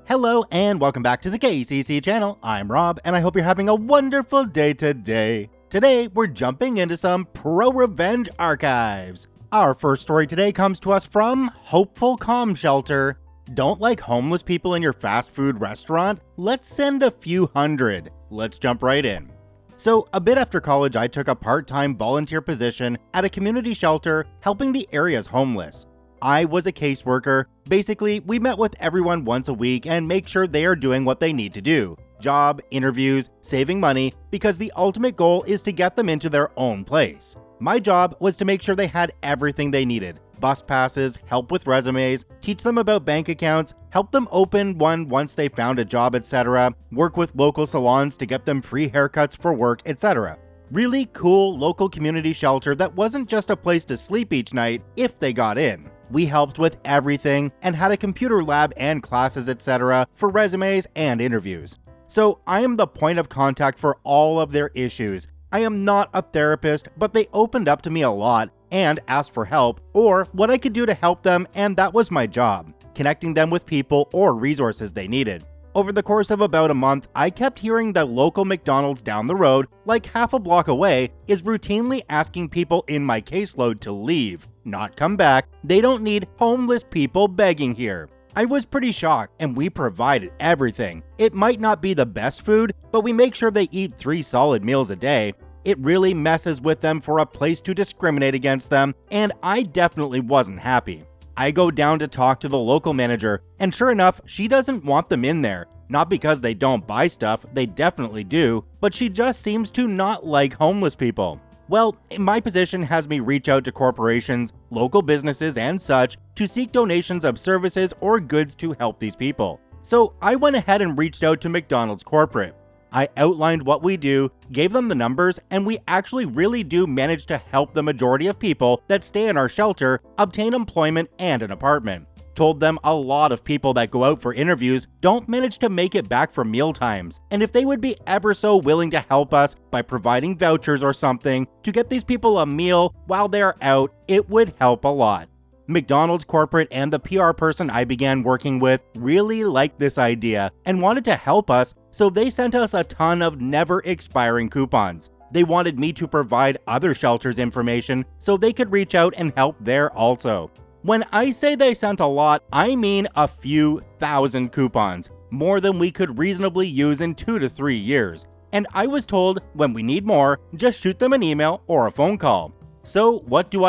Hello and welcome back to the KCC channel. I'm Rob and I hope you're having a wonderful day today. Today we're jumping into some ProRevenge archives. Our first story today comes to us from hopefulcomshelter. Don't like homeless people in your fast food restaurant? Let's send a few hundred. Let's jump right in. So, a bit after college, I took a part-time volunteer position at a community shelter helping the area's homeless. I was a caseworker. Basically, we met with everyone once a week and make sure they are doing what they need to do. Job, interviews, saving money, because the ultimate goal is to get them into their own place. My job was to make sure they had everything they needed. Bus passes, help with resumes, teach them about bank accounts, help them open one once they found a job, etc., work with local salons to get them free haircuts for work, etc. Really cool local community shelter that wasn't just a place to sleep each night if they got in. We helped with everything and had a computer lab and classes, etc. for resumes and interviews. So I am the point of contact for all of their issues. I am not a therapist, but they opened up to me a lot and asked for help or what I could do to help them, and that was my job, connecting them with people or resources they needed. Over the course of about a month, I kept hearing that local McDonald's down the road, like half a block away, is routinely asking people in my caseload to leave, not come back. They don't need homeless people begging here. I was pretty shocked, and we provided everything. It might not be the best food, but we make sure they eat 3 solid meals a day. It really messes with them for a place to discriminate against them, and I definitely wasn't happy. I go down to talk to the local manager, and sure enough, she doesn't want them in there. Not because they don't buy stuff, they definitely do, but she just seems to not like homeless people. Well, my position has me reach out to corporations, local businesses, and such to seek donations of services or goods to help these people. So I went ahead and reached out to McDonald's corporate. I outlined what we do, gave them the numbers, and we actually really do manage to help the majority of people that stay in our shelter obtain employment and an apartment. Told them a lot of people that go out for interviews don't manage to make it back for meal times, and if they would be ever so willing to help us by providing vouchers or something to get these people a meal while they're out, it would help a lot. McDonald's corporate and the PR person I began working with really liked this idea and wanted to help us, so they sent us a ton of never expiring coupons. They wanted me to provide other shelters information so they could reach out and help there also. When I say they sent a lot, I mean a few thousand coupons, more than we could reasonably use in 2 to 3 years. And I was told when we need more, just shoot them an email or a phone call. So what do?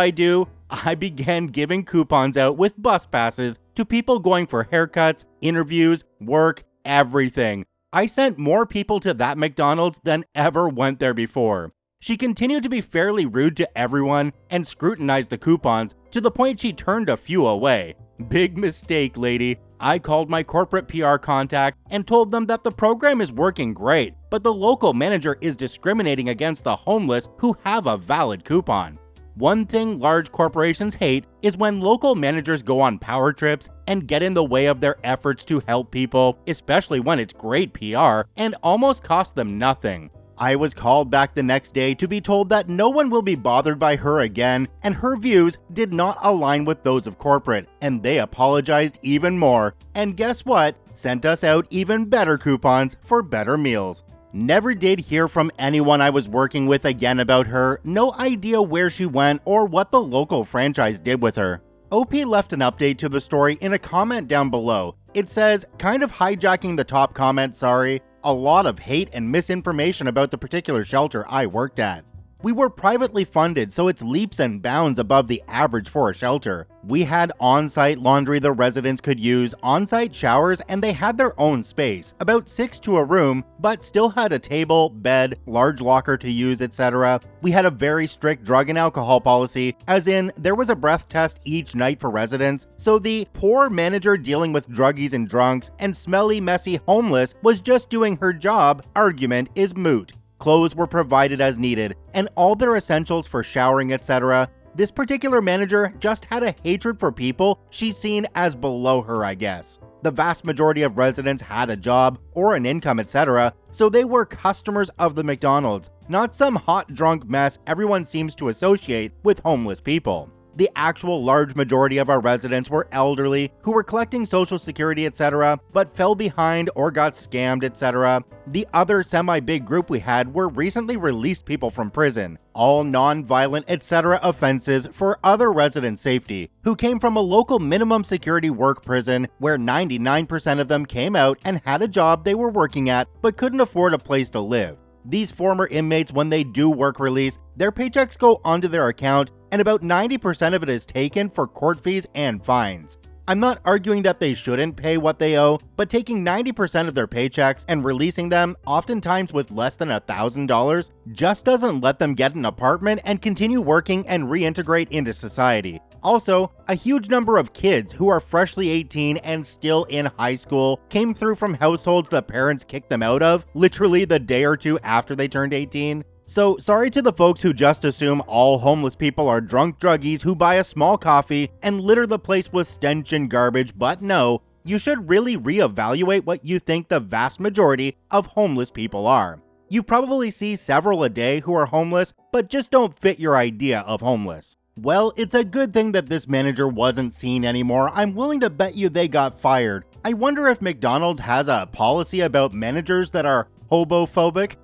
I began giving coupons out with bus passes to people going for haircuts, interviews, work, everything. I sent more people to that McDonald's than ever went there before. She continued to be fairly rude to everyone and scrutinized the coupons to the point she turned a few away. Big mistake, lady. I called my corporate PR contact and told them that the program is working great, but the local manager is discriminating against the homeless who have a valid coupon. One thing large corporations hate is when local managers go on power trips and get in the way of their efforts to help people, especially when it's great PR and almost cost them nothing. I was called back the next day to be told that no one will be bothered by her again, and her views did not align with those of corporate, and they apologized even more. And guess what? Sent us out even better coupons for better meals. Never did hear from anyone I was working with again about her, no idea where she went or what the local franchise did with her. OP left an update to the story in a comment down below. It says, kind of hijacking the top comment, sorry. A lot of hate and misinformation about the particular shelter I worked at. We were privately funded, so it's leaps and bounds above the average for a shelter. We had on-site laundry the residents could use, on-site showers, and they had their own space, about 6 to a room, but still had a table, bed, large locker to use, etc. We had a very strict drug and alcohol policy, as in there was a breath test each night for residents, so the poor manager dealing with druggies and drunks and smelly, messy homeless was just doing her job argument is moot. Clothes were provided as needed, and all their essentials for showering, etc. This particular manager just had a hatred for people she's seen as below her, I guess. The vast majority of residents had a job or an income, etc., so they were customers of the McDonald's, not some hot drunk mess everyone seems to associate with homeless people. The actual large majority of our residents were elderly who were collecting Social Security, etc., but fell behind or got scammed, etc. The other semi-big group we had were recently released people from prison, all non-violent, etc. offenses for other resident safety, who came from a local minimum security work prison where 99% of them came out and had a job they were working at but couldn't afford a place to live. These former inmates, when they do work release, their paychecks go onto their account and about 90% of it is taken for court fees and fines. I'm not arguing that they shouldn't pay what they owe, but taking 90% of their paychecks and releasing them, oftentimes with less than $1,000, just doesn't let them get an apartment and continue working and reintegrate into society. Also, a huge number of kids who are freshly 18 and still in high school came through from households the parents kicked them out of, literally the day or two after they turned 18. So sorry to the folks who just assume all homeless people are drunk druggies who buy a small coffee and litter the place with stench and garbage, but no, you should really reevaluate what you think the vast majority of homeless people are. You probably see several a day who are homeless, but just don't fit your idea of homeless. Well, it's a good thing that this manager wasn't seen anymore. I'm willing to bet you they got fired. I wonder if McDonald's has a policy about managers that are hobophobic?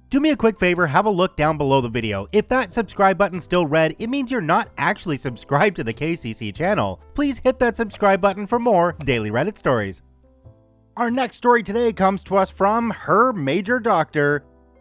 Do me a quick favor, have a look down below the video. If that subscribe button's still red, it means you're not actually subscribed to the KCC channel. Please hit that subscribe button for more daily Reddit stories. Our next story today comes to us from hermajordoctor.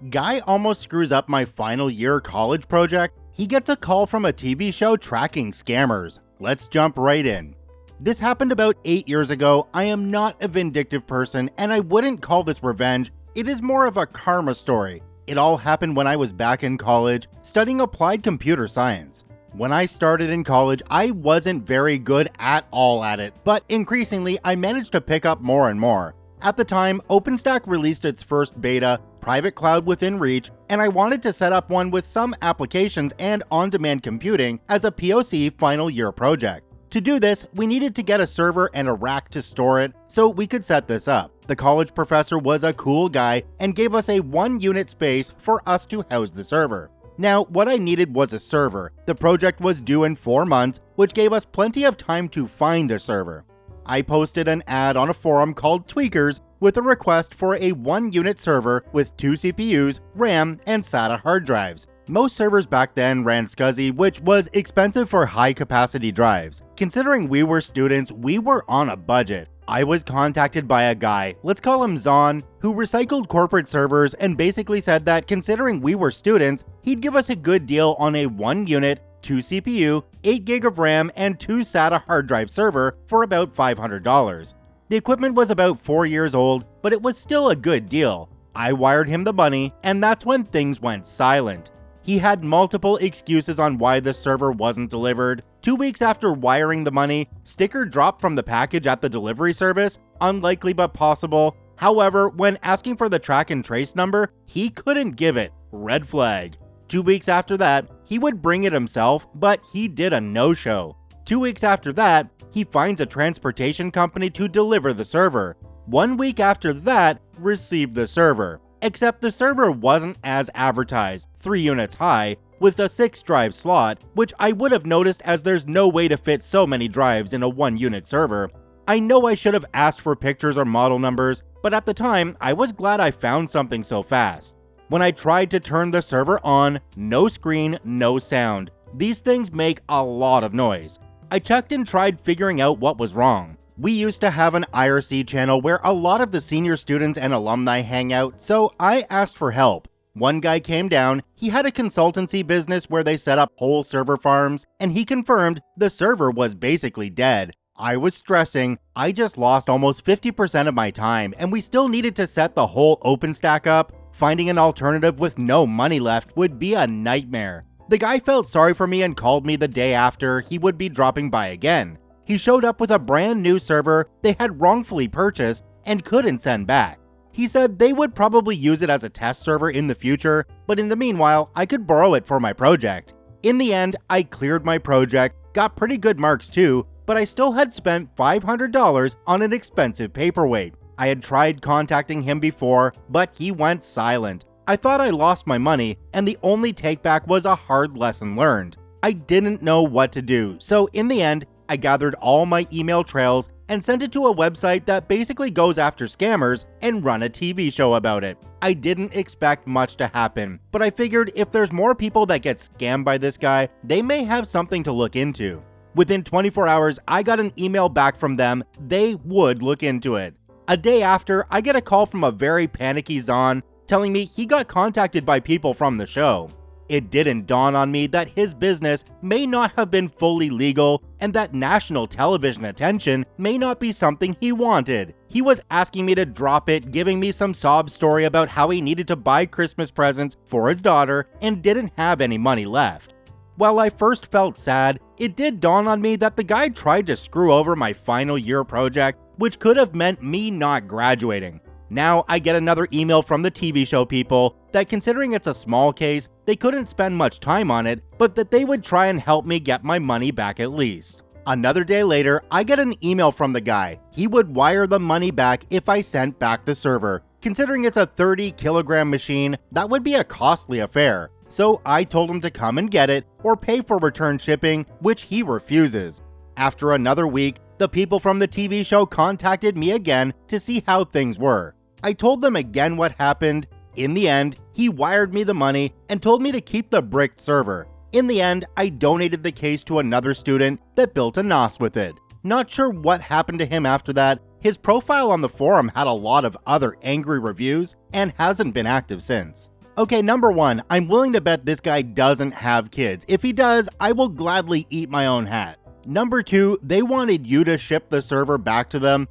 Guy almost screws up my final year college project. He gets a call from a TV show tracking scammers. Let's jump right in. This happened about 8 years ago. I am not a vindictive person, and I wouldn't call this revenge. It is more of a karma story. It all happened when I was back in college, studying applied computer science. When I started in college, I wasn't very good at all at it, but increasingly, I managed to pick up more and more. At the time, OpenStack released its first beta, private cloud within reach, and I wanted to set up one with some applications and on-demand computing as a POC final year project. To do this, we needed to get a server and a rack to store it, so we could set this up. The college professor was a cool guy and gave us a 1-unit space for us to house the server. Now, what I needed was a server. The project was due in 4 months, which gave us plenty of time to find a server. I posted an ad on a forum called Tweakers with a request for a 1-unit server with 2 CPUs, RAM, and SATA hard drives. Most servers back then ran SCSI, which was expensive for high-capacity drives. Considering we were students, we were on a budget. I was contacted by a guy, let's call him Zon, who recycled corporate servers and basically said that considering we were students, he'd give us a good deal on a 1-unit, 2 CPU, 8 GB of RAM, and 2 SATA hard drive server for about $500. The equipment was about 4 years old, but it was still a good deal. I wired him the money, and that's when things went silent. He had multiple excuses on why the server wasn't delivered. 2 weeks after wiring the money, sticker dropped from the package at the delivery service, unlikely but possible. However, when asking for the track and trace number, he couldn't give it. Red flag. 2 weeks after that, he would bring it himself, but he did a no-show. 2 weeks after that, he finds a transportation company to deliver the server. 1 week after that, received the server. Except the server wasn't as advertised, 3 units high, with a 6-drive slot, which I would have noticed as there's no way to fit so many drives in a 1-unit server. I know I should have asked for pictures or model numbers, but at the time, I was glad I found something so fast. When I tried to turn the server on, no screen, no sound. These things make a lot of noise. I checked and tried figuring out what was wrong. We used to have an IRC channel where a lot of the senior students and alumni hang out, so I asked for help. One guy came down, he had a consultancy business where they set up whole server farms, and he confirmed the server was basically dead. I was stressing, I just lost almost 50% of my time, and we still needed to set the whole OpenStack up. Finding an alternative with no money left would be a nightmare. The guy felt sorry for me and called me the day after he would be dropping by again. He showed up with a brand new server they had wrongfully purchased and couldn't send back. He said they would probably use it as a test server in the future, but in the meanwhile, I could borrow it for my project. In the end, I cleared my project, got pretty good marks too, but I still had spent $500 on an expensive paperweight. I had tried contacting him before, but he went silent. I thought I lost my money, and the only takeback was a hard lesson learned. I didn't know what to do, so in the end, I gathered all my email trails and sent it to a website that basically goes after scammers and run a TV show about it. I didn't expect much to happen, but I figured if there's more people that get scammed by this guy, they may have something to look into. Within 24 hours, I got an email back from them. They would look into it. A day after, I get a call from a very panicky Zahn telling me he got contacted by people from the show. It didn't dawn on me that his business may not have been fully legal and that national television attention may not be something he wanted. He was asking me to drop it, giving me some sob story about how he needed to buy Christmas presents for his daughter and didn't have any money left. While I first felt sad, it did dawn on me that the guy tried to screw over my final year project, which could have meant me not graduating. Now I get another email from the TV show people that considering it's a small case, they couldn't spend much time on it, but that they would try and help me get my money back at least. Another day later, I get an email from the guy. He would wire the money back if I sent back the server. Considering it's a 30-kilogram machine, that would be a costly affair. So I told him to come and get it or pay for return shipping, which he refuses. After another week, the people from the TV show contacted me again to see how things were. I told them again what happened. In the end, he wired me the money and told me to keep the bricked server. In the end, I donated the case to another student that built a NOS with it. Not sure what happened to him after that. His profile on the forum had a lot of other angry reviews and hasn't been active since. Okay, number 1, I'm willing to bet this guy doesn't have kids. If he does, I will gladly eat my own hat. Number 2, they wanted you to ship the server back to them.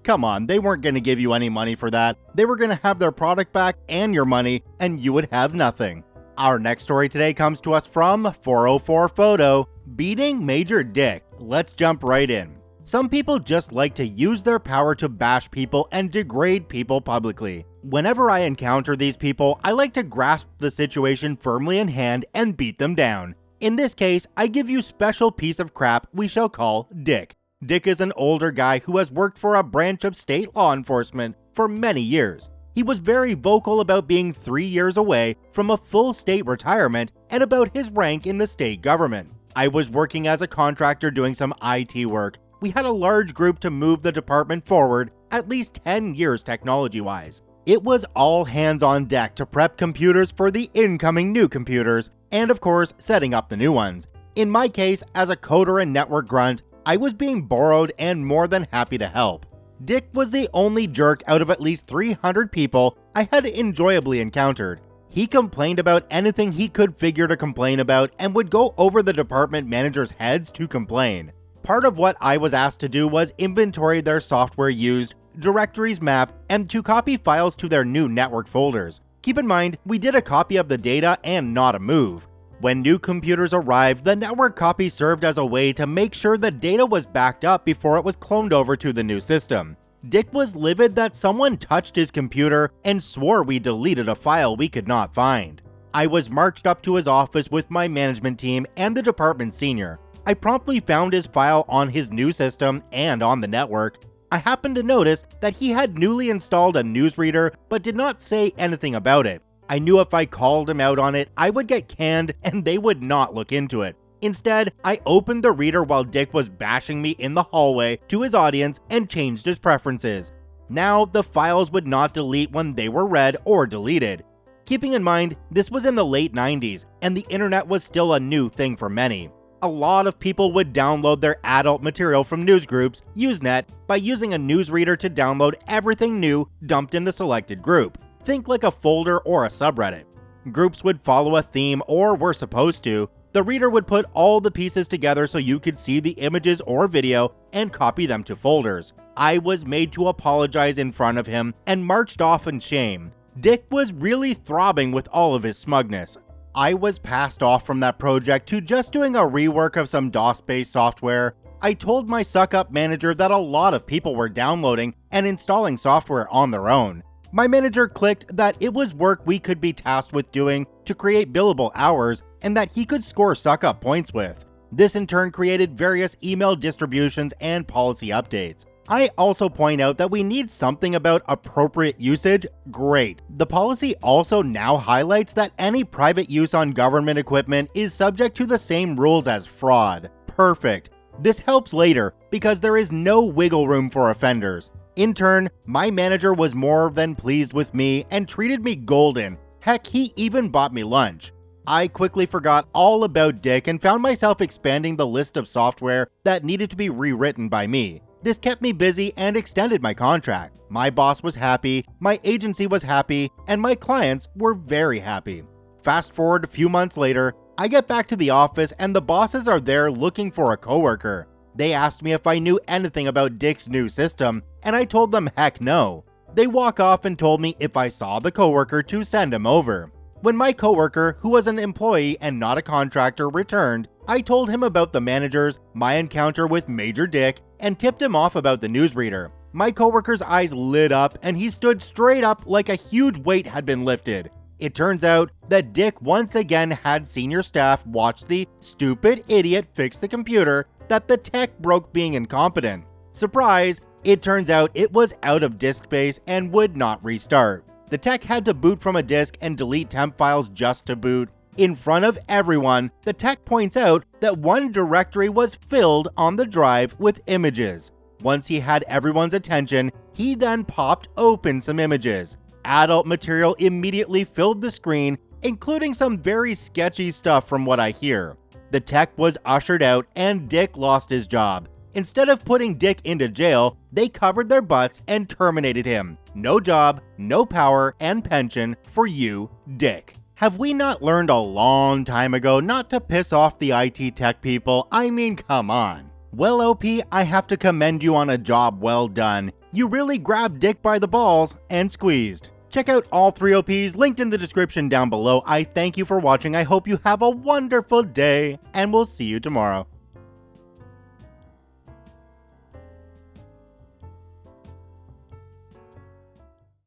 Come on, they weren't going to give you any money for that. They were going to have their product back and your money, and you would have nothing. Our next story today comes to us from 404 Photo, Beating Major Dick. Let's jump right in. Some people just like to use their power to bash people and degrade people publicly. Whenever I encounter these people, I like to grasp the situation firmly in hand and beat them down. In this case, I give you special piece of crap we shall call Dick. Dick is an older guy who has worked for a branch of state law enforcement for many years. He was very vocal about being 3 years away from a full state retirement and about his rank in the state government. I was working as a contractor doing some IT work. We had a large group to move the department forward, at least 10 years technology-wise. It was all hands on deck to prep computers for the incoming new computers, and of course, setting up the new ones. In my case, as a coder and network grunt, I was being borrowed and more than happy to help. Dick was the only jerk out of at least 300 people I had enjoyably encountered. He complained about anything he could figure to complain about and would go over the department managers' heads to complain. Part of what I was asked to do was inventory their software used, directories map, and to copy files to their new network folders. Keep in mind, we did a copy of the data and not a move. When new computers arrived, the network copy served as a way to make sure the data was backed up before it was cloned over to the new system. Dick was livid that someone touched his computer and swore we deleted a file we could not find. I was marched up to his office with my management team and the department senior. I promptly found his file on his new system and on the network. I happened to notice that he had newly installed a newsreader but did not say anything about it. I knew if I called him out on it, I would get canned and they would not look into it. Instead, I opened the reader while Dick was bashing me in the hallway to his audience and changed his preferences. Now, the files would not delete when they were read or deleted. Keeping in mind, this was in the late 90s and the internet was still a new thing for many. A lot of people would download their adult material from newsgroups, Usenet, by using a newsreader to download everything new dumped in the selected group. Think like a folder or a subreddit. Groups would follow a theme or were supposed to. The reader would put all the pieces together so you could see the images or video and copy them to folders. I was made to apologize in front of him and marched off in shame. Dick was really throbbing with all of his smugness. I was passed off from that project to just doing a rework of some DOS-based software. I told my suck-up manager that a lot of people were downloading and installing software on their own. My manager clicked that it was work we could be tasked with doing to create billable hours and that he could score suck-up points with. This in turn created various email distributions and policy updates. I also point out that we need something about appropriate usage. Great. The policy also now highlights that any private use on government equipment is subject to the same rules as fraud. Perfect. This helps later because there is no wiggle room for offenders. In turn, my manager was more than pleased with me and treated me golden. Heck, he even bought me lunch. I quickly forgot all about Dick and found myself expanding the list of software that needed to be rewritten by me. This kept me busy and extended my contract. My boss was happy, my agency was happy, and my clients were very happy. Fast forward a few months later, I get back to the office and the bosses are there looking for a coworker. They asked me if I knew anything about Dick's new system, and I told them heck no. They walk off and told me if I saw the coworker to send him over. When my coworker, who was an employee and not a contractor, returned, I told him about the managers, my encounter with Major Dick, and tipped him off about the newsreader. My coworker's eyes lit up and he stood straight up like a huge weight had been lifted. It turns out that Dick once again had senior staff watch the stupid idiot fix the computer that the tech broke being incompetent. Surprise! It turns out it was out of disk space and would not restart. The tech had to boot from a disk and delete temp files just to boot. In front of everyone, the tech points out that one directory was filled on the drive with images. Once he had everyone's attention, he then popped open some images. Adult material immediately filled the screen, including some very sketchy stuff from what I hear. The tech was ushered out and Dick lost his job. Instead of putting Dick into jail, they covered their butts and terminated him. No job, no power, and pension for you, Dick. Have we not learned a long time ago not to piss off the IT tech people? I mean, come on. Well, OP, I have to commend you on a job well done. You really grabbed Dick by the balls and squeezed. Check out all 3 OPs linked in the description down below. I thank you for watching. I hope you have a wonderful day, and we'll see you tomorrow.